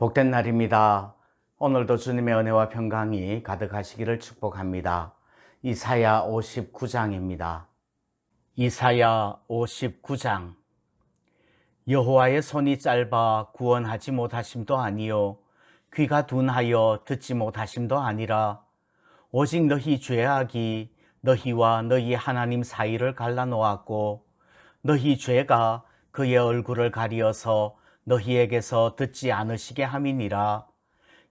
복된 날입니다. 오늘도 주님의 은혜와 평강이 가득하시기를 축복합니다. 이사야 59장입니다. 이사야 59장. 여호와의 손이 짧아 구원하지 못하심도 아니요 귀가 둔하여 듣지 못하심도 아니라 오직 너희 죄악이 너희와 너희 하나님 사이를 갈라놓았고 너희 죄가 그의 얼굴을 가리어서 너희에게서 듣지 않으시게 함이니라.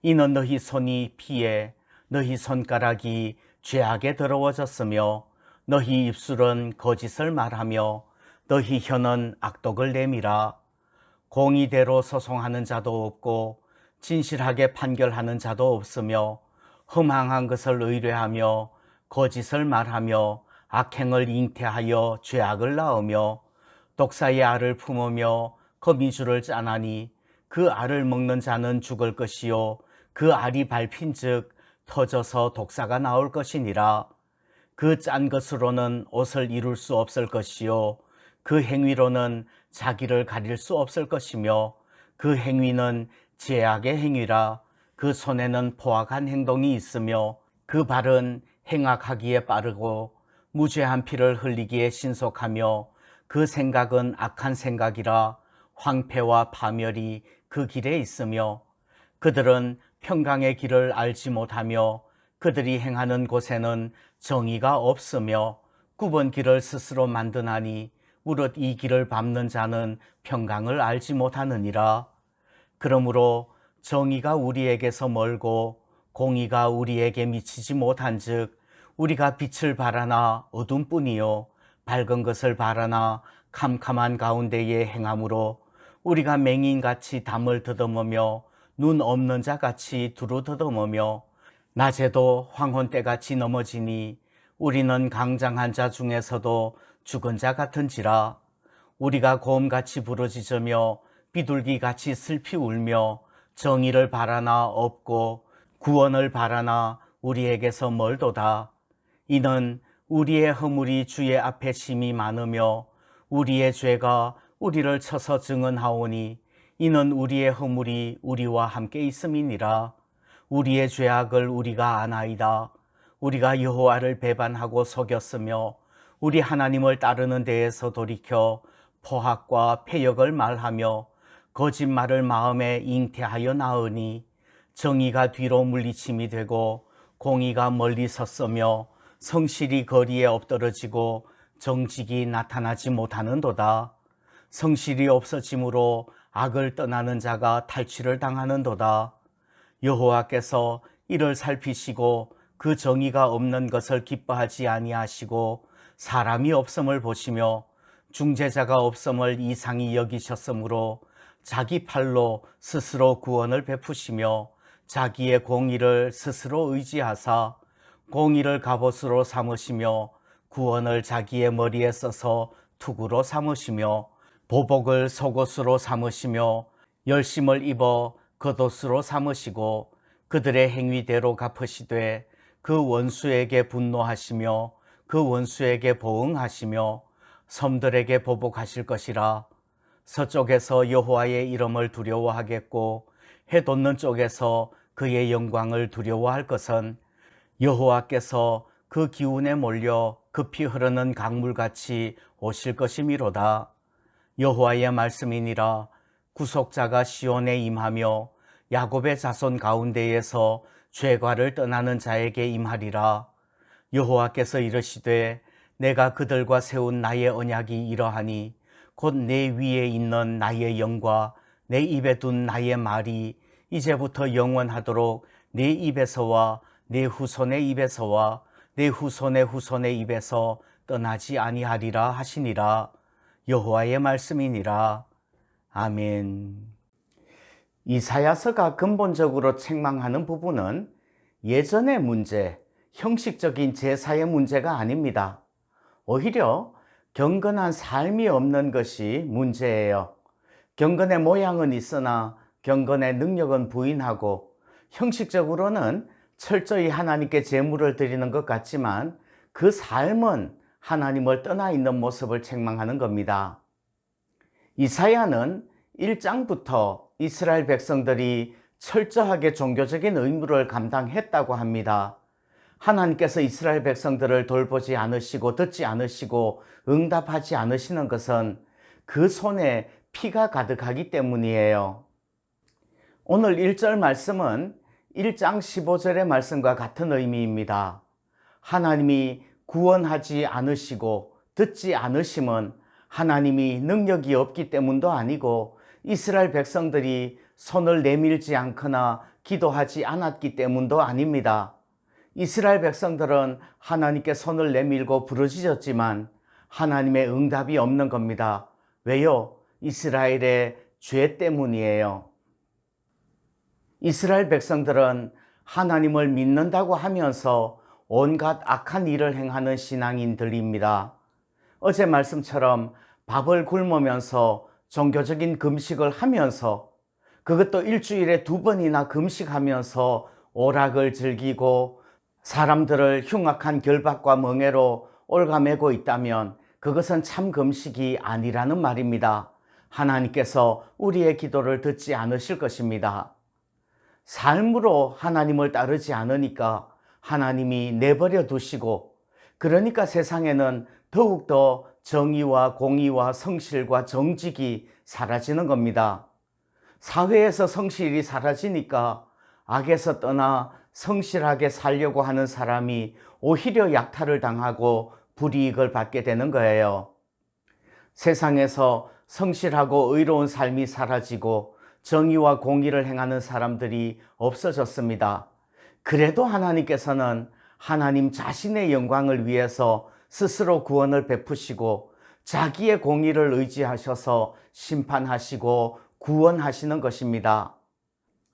이는 너희 손이 피에 너희 손가락이 죄악에 더러워졌으며 너희 입술은 거짓을 말하며 너희 혀는 악독을 내밀어 공의대로 소송하는 자도 없고 진실하게 판결하는 자도 없으며 흠항한 것을 의뢰하며 거짓을 말하며 악행을 잉태하여 죄악을 낳으며 독사의 알을 품으며 거미줄을 짜나니 그 알을 먹는 자는 죽을 것이요 그 알이 밟힌즉 터져서 독사가 나올 것이니라. 그 짠 것으로는 옷을 이룰 수 없을 것이요 그 행위로는 자기를 가릴 수 없을 것이며 그 행위는 제약의 행위라. 그 손에는 포악한 행동이 있으며 그 발은 행악하기에 빠르고 무죄한 피를 흘리기에 신속하며 그 생각은 악한 생각이라. 황폐와 파멸이 그 길에 있으며 그들은 평강의 길을 알지 못하며 그들이 행하는 곳에는 정의가 없으며 굽은 길을 스스로 만드나니 무릇 이 길을 밟는 자는 평강을 알지 못하느니라. 그러므로 정의가 우리에게서 멀고 공의가 우리에게 미치지 못한즉 우리가 빛을 바라나 어둠뿐이요 밝은 것을 바라나 캄캄한 가운데에 행함으로 우리가 맹인같이 담을 더듬으며 눈 없는 자같이 두루 더듬으며 낮에도 황혼때같이 넘어지니 우리는 강장한 자 중에서도 죽은 자 같은지라. 우리가 곰같이 부르짖으며 비둘기같이 슬피 울며 정의를 바라나 없고 구원을 바라나 우리에게서 멀도다. 이는 우리의 허물이 주의 앞에 심히 많으며 우리의 죄가 우리를 쳐서 증언하오니 이는 우리의 허물이 우리와 함께 있음이니라. 우리의 죄악을 우리가 아나이다. 우리가 여호와를 배반하고 속였으며 우리 하나님을 따르는 데에서 돌이켜 포악과 패역을 말하며 거짓말을 마음에 잉태하여 나으니 정의가 뒤로 물리침이 되고 공의가 멀리 섰으며 성실이 거리에 엎드러지고 정직이 나타나지 못하는도다. 성실이 없어짐으로 악을 떠나는 자가 탈취를 당하는도다. 여호와께서 이를 살피시고 그 정의가 없는 것을 기뻐하지 아니하시고 사람이 없음을 보시며 중재자가 없음을 이상히 여기셨으므로 자기 팔로 스스로 구원을 베푸시며 자기의 공의를 스스로 의지하사 공의를 갑옷으로 삼으시며 구원을 자기의 머리에 써서 투구로 삼으시며 보복을 속옷으로 삼으시며 열심을 입어 겉옷으로 삼으시고 그들의 행위대로 갚으시되 그 원수에게 분노하시며 그 원수에게 보응하시며 섬들에게 보복하실 것이라. 서쪽에서 여호와의 이름을 두려워하겠고 해 돋는 쪽에서 그의 영광을 두려워할 것은 여호와께서 그 기운에 몰려 급히 흐르는 강물같이 오실 것이미로다. 여호와의 말씀이니라. 구속자가 시온에 임하며 야곱의 자손 가운데에서 죄과를 떠나는 자에게 임하리라. 여호와께서 이르시되 내가 그들과 세운 나의 언약이 이러하니 곧 내 위에 있는 나의 영과 내 입에 둔 나의 말이 이제부터 영원하도록 내 입에서와 내 후손의 입에서와 내 후손의 후손의 입에서 떠나지 아니하리라 하시니라. 여호와의 말씀이니라. 아멘. 이사야서가 근본적으로 책망하는 부분은 예전의 문제, 형식적인 제사의 문제가 아닙니다. 오히려 경건한 삶이 없는 것이 문제예요. 경건의 모양은 있으나 경건의 능력은 부인하고 형식적으로는 철저히 하나님께 제물을 드리는 것 같지만 그 삶은 하나님을 떠나 있는 모습을 책망하는 겁니다. 이사야는 1장부터 이스라엘 백성들이 철저하게 종교적인 의무를 감당했다고 합니다. 하나님께서 이스라엘 백성들을 돌보지 않으시고 듣지 않으시고 응답하지 않으시는 것은 그 손에 피가 가득하기 때문이에요. 오늘 1절 말씀은 1장 15절의 말씀과 같은 의미입니다. 하나님이 구원하지 않으시고 듣지 않으심은 하나님이 능력이 없기 때문도 아니고 이스라엘 백성들이 손을 내밀지 않거나 기도하지 않았기 때문도 아닙니다. 이스라엘 백성들은 하나님께 손을 내밀고 부르짖었지만 하나님의 응답이 없는 겁니다. 왜요? 이스라엘의 죄 때문이에요. 이스라엘 백성들은 하나님을 믿는다고 하면서 온갖 악한 일을 행하는 신앙인들입니다. 어제 말씀처럼 밥을 굶으면서 종교적인 금식을 하면서 그것도 일주일에 2번이나 금식하면서 오락을 즐기고 사람들을 흉악한 결박과 멍해로 올가매고 있다면 그것은 참 금식이 아니라는 말입니다. 하나님께서 우리의 기도를 듣지 않으실 것입니다. 삶으로 하나님을 따르지 않으니까 하나님이 내버려 두시고, 그러니까 세상에는 더욱더 정의와 공의와 성실과 정직이 사라지는 겁니다. 사회에서 성실이 사라지니까 악에서 떠나 성실하게 살려고 하는 사람이 오히려 약탈을 당하고 불이익을 받게 되는 거예요. 세상에서 성실하고 의로운 삶이 사라지고 정의와 공의를 행하는 사람들이 없어졌습니다. 그래도 하나님께서는 하나님 자신의 영광을 위해서 스스로 구원을 베푸시고 자기의 공의를 의지하셔서 심판하시고 구원하시는 것입니다.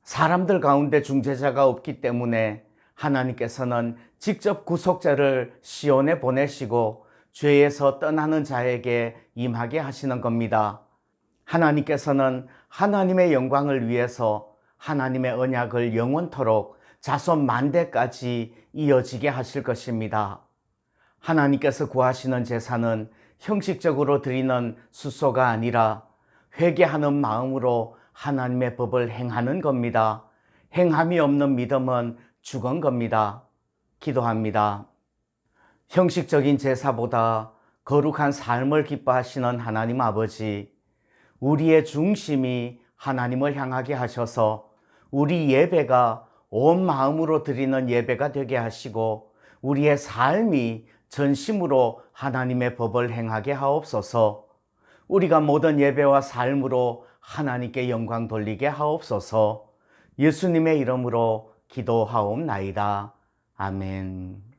사람들 가운데 중재자가 없기 때문에 하나님께서는 직접 구속자를 시온에 보내시고 죄에서 떠나는 자에게 임하게 하시는 겁니다. 하나님께서는 하나님의 영광을 위해서 하나님의 언약을 영원토록 자손 만대까지 이어지게 하실 것입니다. 하나님께서 구하시는 제사는 형식적으로 드리는 수소가 아니라 회개하는 마음으로 하나님의 법을 행하는 겁니다. 행함이 없는 믿음은 죽은 겁니다. 기도합니다. 형식적인 제사보다 거룩한 삶을 기뻐하시는 하나님 아버지, 우리의 중심이 하나님을 향하게 하셔서 우리 예배가 온 마음으로 드리는 예배가 되게 하시고 우리의 삶이 전심으로 하나님의 법을 행하게 하옵소서. 우리가 모든 예배와 삶으로 하나님께 영광 돌리게 하옵소서. 예수님의 이름으로 기도하옵나이다. 아멘.